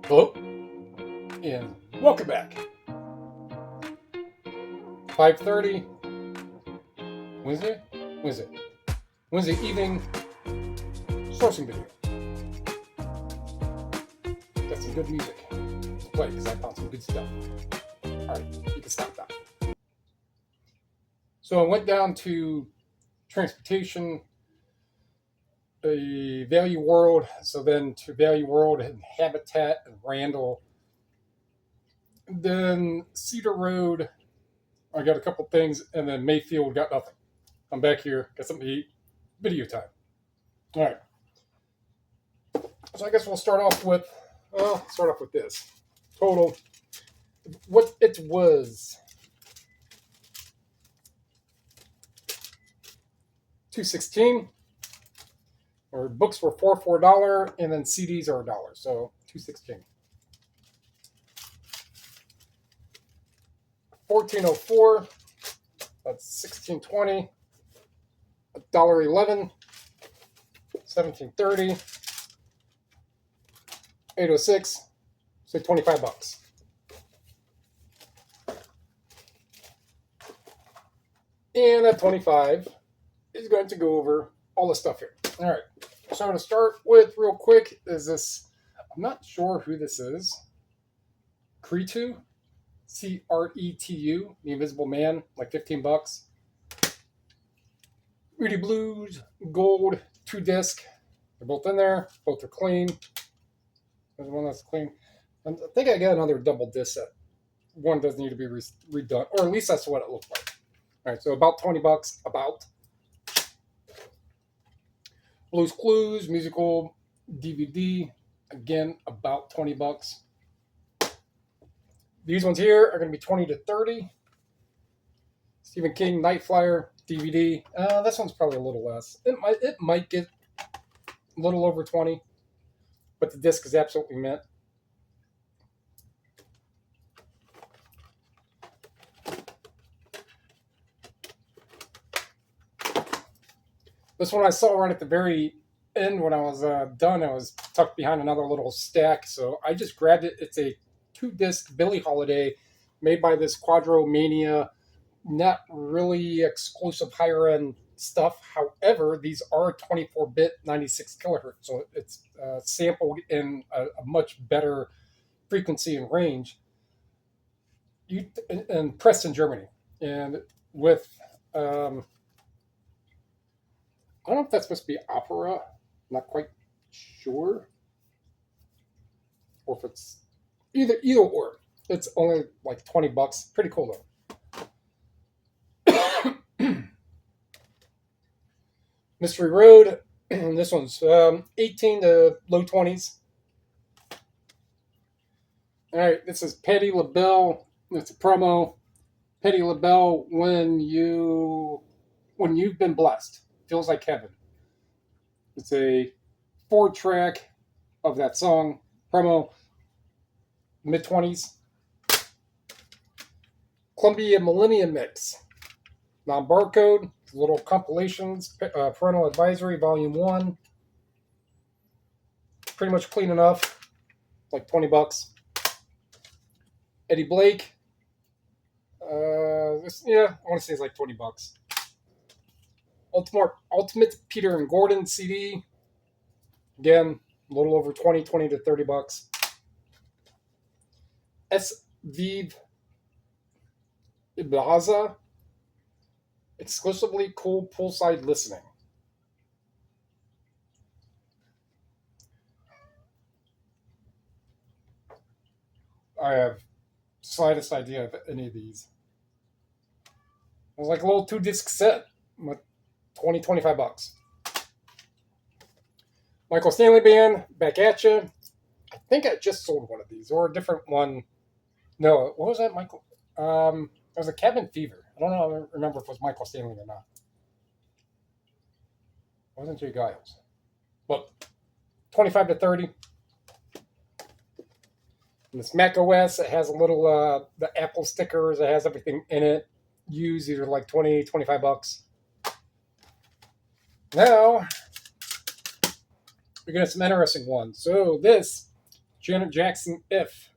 Hello, and welcome back. 5:30 Wednesday? Wednesday evening sourcing video. Got some good music to play because I found some good stuff. Alright, you can stop that. So I went down to transportation, a Value World, so then to Value World and Habitat and Randall. Then Cedar Road, I got a couple things, and then Mayfield got nothing. I'm back here, got something to eat. Video time. All right. So I guess we'll start off with this. Total, what it was. $2.16. Or books were $4, and then CDs are $1. So $2.16. 1404. That's $16.20. $1.11. 17.30. 806. So $25. And that 25 is going to go over all the stuff here. All right. So to start with real quick is this. I'm not sure who this is. Cretu. Cretu. The Invisible Man. Like $15. Rudy Blues. Gold. 2-disc. They're both in there. Both are clean. There's one that's clean. I think I got another double disc set. One doesn't need to be redone. Or at least that's what it looked like. All right. So about $20. About. Blues Clues, musical DVD, again, about $20. These ones here are going to be 20 to 30. Stephen King, Night Flyer, DVD. This one's probably a little less. It might get a little over 20, but the disc is absolutely mint. This one I saw right at the very end when I was done. I was tucked behind another little stack, so I just grabbed it. It's a 2-disc Billie Holiday made by this Quadromania. Not really exclusive higher-end stuff. However, these are 24-bit 96 kilohertz, so it's sampled in a much better frequency and range. And pressed in Germany. And with... I don't know if that's supposed to be opera. I'm not quite sure. Or if it's either or. It's only like $20. Pretty cool though. Mystery Road. This one's 18 to low 20s. All right, this is Patti LaBelle. It's a promo. Patti LaBelle, when you've been blessed. Feels Like Heaven. It's a 4-track of that song. Promo. Mid-20s. Columbia Millennium Mix. Non-barcode. Little compilations. Parental Advisory, Volume 1. Pretty much clean enough. Like $20. Eddie Blake. I want to say it's like $20. Ultimate Peter and Gordon CD. Again, a little over 20 to $30. S. Vive Ibiza. Exclusively cool poolside listening. I have slightest idea of any of these. It was like a little 2-disc set with $25. Michael Stanley Band, back at you. I think I just sold one of these, or a different one. No, what was that, Michael? It was a Cabin Fever. I don't know. I remember if it was Michael Stanley or not. It wasn't Jay Giles. But 25 to 30. And this Mac OS, it has a little, the Apple stickers. It has everything in it. Used either like $25. Now, we're going to have some interesting ones. So this Janet Jackson, If,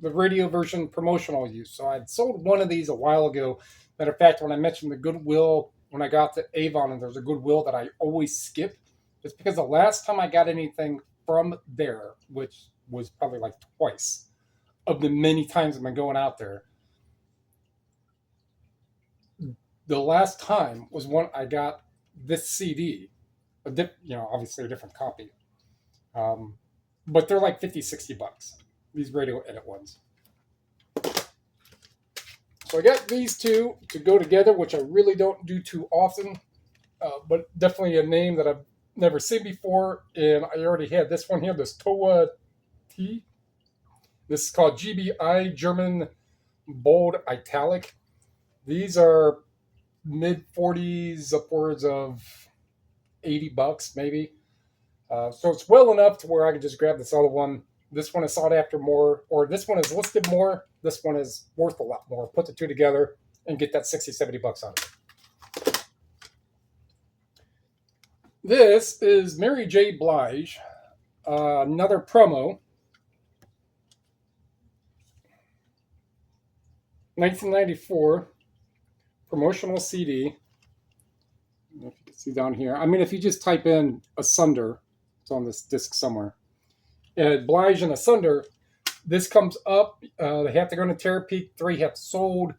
the radio version promotional use. So I'd sold one of these a while ago. Matter of fact, when I mentioned the Goodwill, when I got to Avon, and there's a Goodwill that I always skip, it's because the last time I got anything from there, which was probably like twice of the many times I've been going out there, the last time was when I got this CD, obviously a different copy. But they're like 50, $60, these radio edit ones. So I got these two to go together, which I really don't do too often, but definitely a name that I've never seen before. And I already had this one here, this Toa T. This is called GBI, German Bold Italic. These are mid 40s, upwards of $80 maybe. So it's well enough to where I could just grab this other one. This one is sought after more, or this one is listed more. This one is worth a lot more. Put the two together and get that $60, $70 out of it. This is Mary J. Blige, another promo. 1994 promotional CD. If you can see down here. I mean, if you just type in Asunder, it's on this disc somewhere. And Blige and Asunder, this comes up. They have to go into Terror Peak. 3 have sold.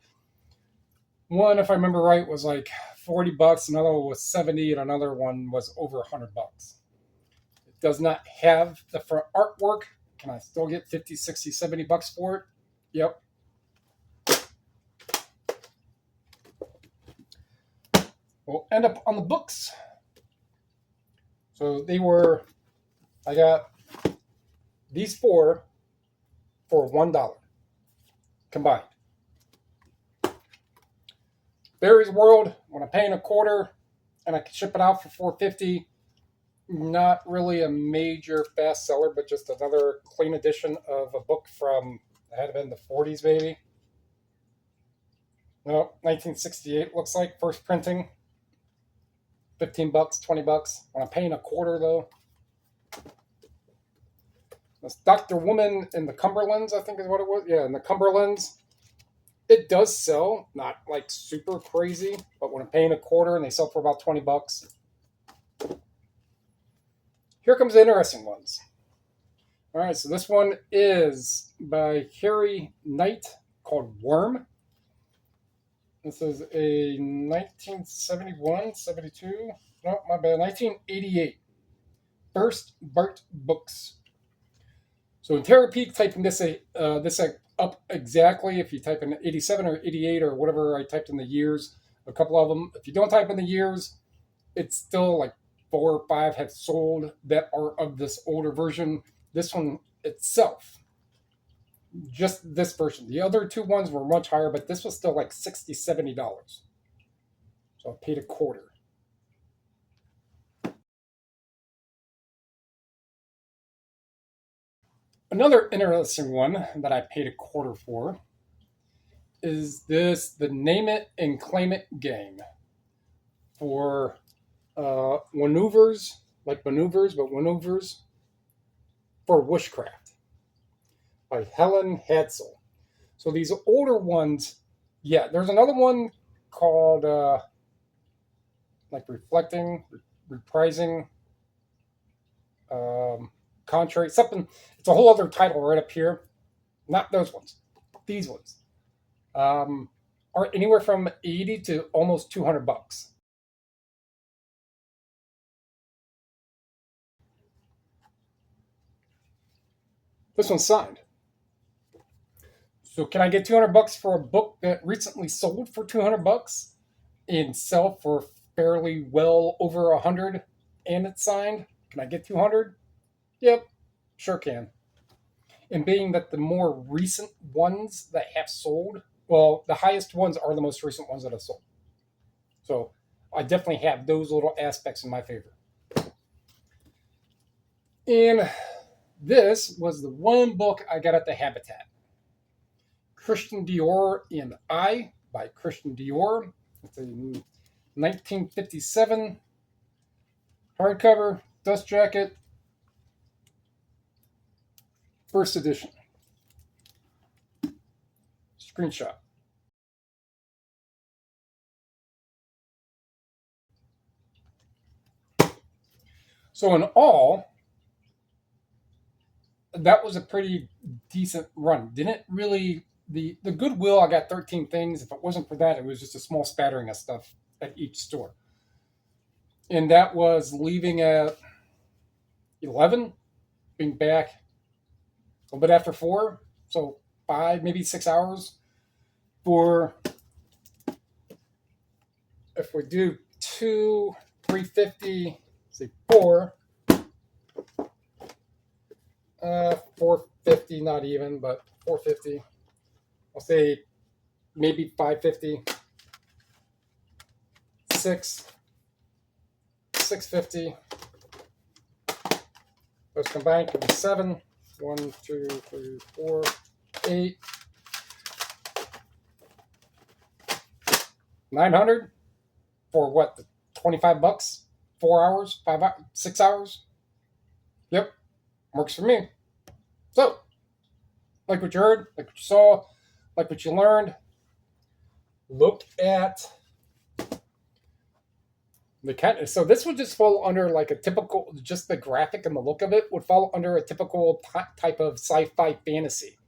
One, if I remember right, was like $40. Another one was $70, and another one was over $100. It does not have the front artwork. Can I still get $50, $60, $70 for it? Yep. We'll end up on the books. So I got these four for $1 combined. Barry's World, when I'm paying $0.25 and I can ship it out for $4.50, not really a major fast seller, but just another clean edition of a book from, it had been the 40s maybe. No, 1968 looks like, first printing. $15, $20. When I'm paying $0.25 though. That's Dr. Woman in the Cumberlands, I think is what it was. Yeah, in the Cumberlands. It does sell, not like super crazy, but when I'm paying $0.25 and they sell for about $20. Here comes the interesting ones. All right, so this one is by Harry Knight, called Worm. This is a 1971, 72, no, my bad, 1988. First Bart Books. So in Terror Peak, typing this up exactly, if you type in 87 or 88 or whatever I typed in the years, a couple of them. If you don't type in the years, it's still like 4 or 5 have sold that are of this older version. This one itself, just this version. The other 2 ones were much higher, but this was still like $60, $70. So I paid $0.25. Another interesting one that I paid $0.25 for is the Name It and Claim It game for maneuvers, like maneuvers, but maneuvers for Wishcraft by Helen Hadsel. So these older ones, yeah, there's another one called like Reflecting, Reprising, Contrary, something. It's a whole other title right up here. Not those ones. These ones are anywhere from $80 to almost $200. This one's signed. So can I get $200 for a book that recently sold for $200 and sell for fairly well over $100 and it's signed? Can I get $200? Yep, sure can. And being that the more recent ones that have sold, well, the highest ones are the most recent ones that have sold. So I definitely have those little aspects in my favor. And this was the one book I got at the Habitat. Christian Dior and I by Christian Dior. It's a 1957 hardcover, dust jacket. First edition. Screenshot. So in all, that was a pretty decent run. Didn't really the Goodwill, I got 13 things. If it wasn't for that, it was just a small spattering of stuff at each store. And that was leaving at 11, being back a little bit after 4, so 5, maybe 6 hours for, if we do 2, 350, say 4, 450, not even, but 450. I'll say maybe 550, 650. Those combined could be 7. 1, 2, 3, 4, 8. 900 for what? 25 bucks? 4 hours? 5 hours? 6 hours? Yep. Works for me. So, like what you heard, like what you saw, like what you learned, look at the kind. So this would just fall under like a typical, just the graphic and the look of it would fall under a typical type of sci-fi fantasy.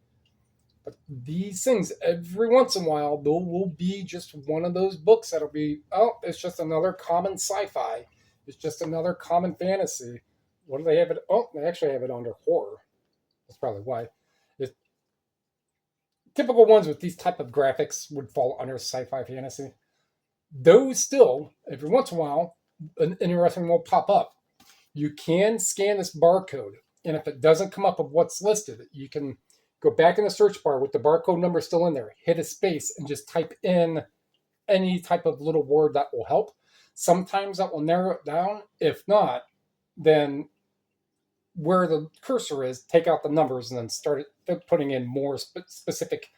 But these things, every once in a while, there will be just one of those books that'll be, oh, it's just another common sci-fi. It's just another common fantasy. What do they have it? Oh, they actually have it under horror. That's probably why. It's, typical ones with these type of graphics would fall under sci-fi fantasy. Those still, every once in a while, an interesting will pop up. You can scan this barcode, and if it doesn't come up with what's listed, you can go back in the search bar with the barcode number still in there, hit a space, and just type in any type of little word that will help. Sometimes that will narrow it down. If not, then where the cursor is, take out the numbers and then start putting in more specific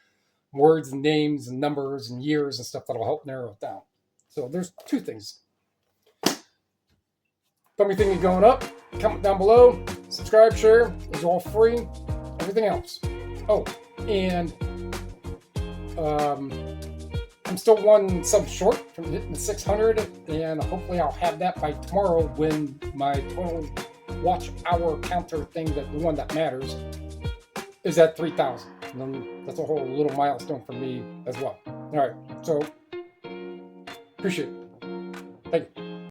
words and names and numbers and years and stuff that'll help narrow it down. So there's 2 things. Tell me things going up. Comment down below. Subscribe, share. It's all free. Everything else. Oh, and I'm still 1 sub short from hitting the 600, and hopefully I'll have that by tomorrow when my total watch hour counter thing, that the one that matters, is at 3,000. And then that's a whole little milestone for me as well. All right, so appreciate it. Thank you.